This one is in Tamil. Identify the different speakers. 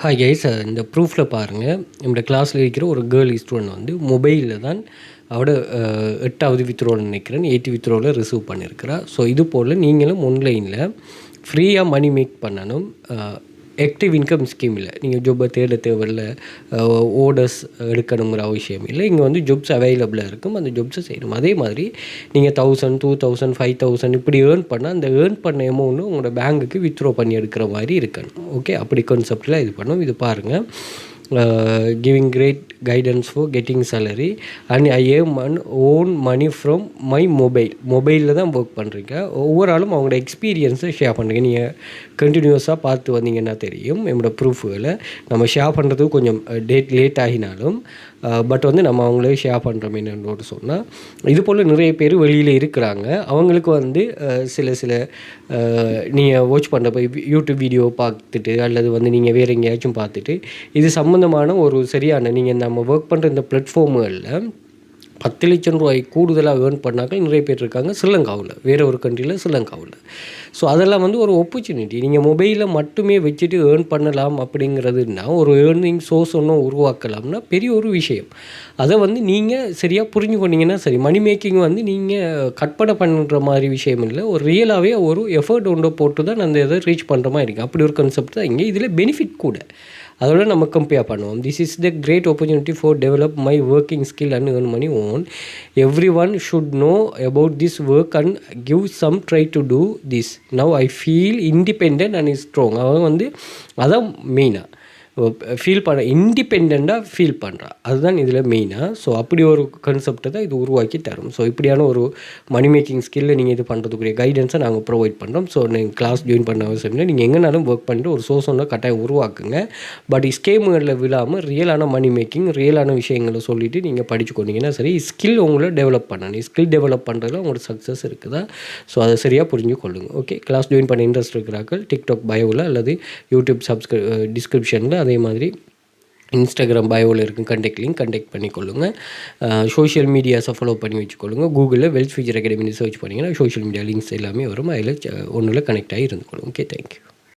Speaker 1: ஹாய் கைஸ், இந்த ப்ரூஃபில் பாருங்கள். நம்மளோட கிளாஸில் இருக்கிற ஒரு கேர்ள் ஸ்டூடெண்ட் வந்து மொபைலில் தான் அவட 8வது வித்ரோவில் நினைக்கிறேன் 8th வித்ரோவில் ரிசீவ் பண்ணியிருக்கிறா. ஸோ இது போல் நீங்களும் ஆன்லைனில் ஃப்ரீயாக மணி மேக் பண்ணணும். ஆக்டிவ் இன்கம் ஸ்கீம் இல்லை, நீங்கள் ஜொப்பை தேட தேவையில்லை, ஓடர்ஸ் எடுக்கணுங்கிற அவசியம் இல்லை. இங்கே வந்து ஜொப்ஸ் அவைலபிளாக இருக்கும், அந்த ஜொப்ஸை செய்யணும். அதே மாதிரி நீங்கள் 1000 2000 5000 இப்படி ஏர்ன் பண்ணால் அந்த ஏர்ன் பண்ண அமௌண்ட்டு உங்களோட பேங்குக்கு வித்ட்ரா பண்ணி எடுக்கிற மாதிரி இருக்கணும். ஓகே, அப்படி கான்செப்டில் இது பண்ணணும். இது பாருங்கள், giving great guidance for getting salary and I earn own money from my மொபைலில் தான் ஒர்க் பண்ணுறீங்க. ஒவ்வொரு ஆளும் அவங்களோட எக்ஸ்பீரியன்ஸை ஷேர் பண்ணுறீங்க. நீங்கள் கண்டினியூஸாக பார்த்து வந்தீங்கன்னா தெரியும். என்னோட ப்ரூஃபுகளை நம்ம ஷேர் பண்ணுறதுக்கு கொஞ்சம் லேட் ஆகினாலும் பட் வந்து நம்ம அவங்களே ஷேர் பண்ணுறோம். என்னோட சொன்னால் இது போல் நிறைய பேர் வெளியில் இருக்கிறாங்க. அவங்களுக்கு வந்து சில நீங்கள் வாட்ச் பண்ணுறப்ப யூடியூப் வீடியோ பார்த்துட்டு அல்லது வந்து நீங்கள் வேறு எங்கேயாச்சும் பார்த்துட்டு இது சம்மந்தமான ஒரு சரியான நீங்கள் நம்ம ஒர்க் பண்ணுற இந்த பிளாட்ஃபார்முகளில் 10 லட்சம் ரூபாய் கூடுதலாக ஏர்ன் பண்ணாக்கள் நிறைய பேர் இருக்காங்க. ஸ்ரீலங்காவில், வேறு ஒரு கண்ட்ரியில் ஸ்ரீலங்காவில். ஸோ அதெல்லாம் வந்து ஒரு ஆப்பர்ச்சுனிட்டி. நீங்கள் மொபைலில் மட்டுமே வச்சுட்டு ஏர்ன் பண்ணலாம் அப்படிங்கிறதுனா ஒரு ஏர்னிங் சோர்ஸ் ஒன்றும் உருவாக்கலாம்னா பெரிய ஒரு விஷயம். அதை வந்து நீங்கள் சரியாக புரிஞ்சு கொண்டீங்கன்னா சரி. மணி மேக்கிங் வந்து நீங்கள் கற்பனை பண்ணுற மாதிரி விஷயம் இல்லை, ஒரு ரியலாகவே ஒரு எஃபர்ட் ஒன்று போட்டு தான் அந்த இதை ரீச் பண்ணுற மாதிரி இருக்குது. அப்படி ஒரு கான்செப்ட் தான் இங்கே. இதில் பெனிஃபிட் கூட அதோட நம்ம கம்பேர் பண்ணுவோம். This is the great opportunity for develop my working skill and earn money own. Everyone should know about this work and give some try to do this. Now I feel independent and strong. அவன் வந்து அதான் மெயினாக ஃபீல் பண்ண, இண்டிபெண்ட்டாக ஃபீல் பண்ணுறா, அதுதான் இதில் மெயினாக. ஸோ அப்படி ஒரு கான்செப்டை தான் இது உருவாக்கி தரும். ஸோ இப்படியான ஒரு மணி மேக்கிங் ஸ்கில்லை நீங்கள் இது பண்ணுறதுக்குரிய கைடன்ஸை நாங்கள் ப்ரொவைட் பண்ணுறோம். ஸோ நீங்கள் கிளாஸ் ஜாயின் பண்ண அவசியம் இல்லை, நீங்கள் எங்கேனாலும் ஒர்க் பண்ணிட்டு ஒரு சோர்ஸ் ஒன்று கட்டாயம் உருவாக்குங்க. பட் ஸ்கேமுகளில் விழாமல் ரியலான மணி மேக்கிங், ரியலான விஷயங்களை சொல்லிவிட்டு நீங்கள் படித்து கொண்டீங்கன்னா சரி. ஸ்கில் உங்களை டெவலப் பண்ணணும். ஸ்கில் டெவலப் பண்ணுறதுல உங்களோட சக்ஸஸ் இருக்குதா. ஸோ அதை சரியாக புரிஞ்சு கொள்ளுங்கள். ஓகே, கிளாஸ் ஜாயின் பண்ண இன்ட்ரெஸ்ட் இருக்கிறார்கள் டிக்டாக் பயோவில் அல்லது யூடியூப் டிஸ்கிரிப்ஷனில், அதே மாதிரி இன்ஸ்டாகிராம் பயோவில் இருக்கும் கண்டெக்ட் லிங்க் கண்டெக்ட் பண்ணிக்கொள்ளுங்கள். சோஷியல் மீடியாஸை ஃபாலோ பண்ணி வச்சுக்கொள்ளுங்கள். கூகுளில் வெல்த் ஃபியூச்சர் அகாடமின்னு சர்ச் பண்ணிங்கன்னா சோஷியல் மீடியா லிங்க்ஸ் எல்லாமே வரும். அதில் ஒன்றில் கனெக்ட் ஆகி இருந்துக்கொள்ளுங்க. Okay, thank you.